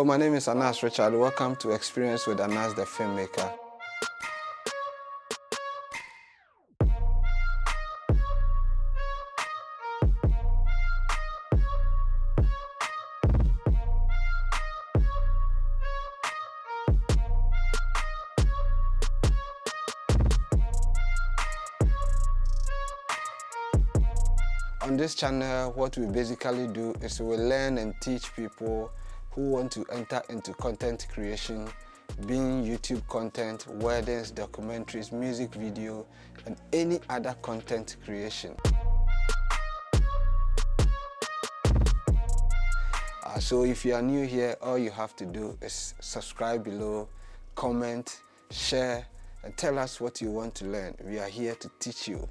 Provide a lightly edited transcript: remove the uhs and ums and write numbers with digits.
my name is Anas Richard. Welcome to Experience with Anas the Filmmaker. On this channel, what we basically do is we learn and teach people who want to enter into content creation, being YouTube content, weddings, documentaries, music video, and any other content creation. So if you are new here, all you have to do is subscribe below, comment, share, and tell us what you want to learn. We are here to teach you.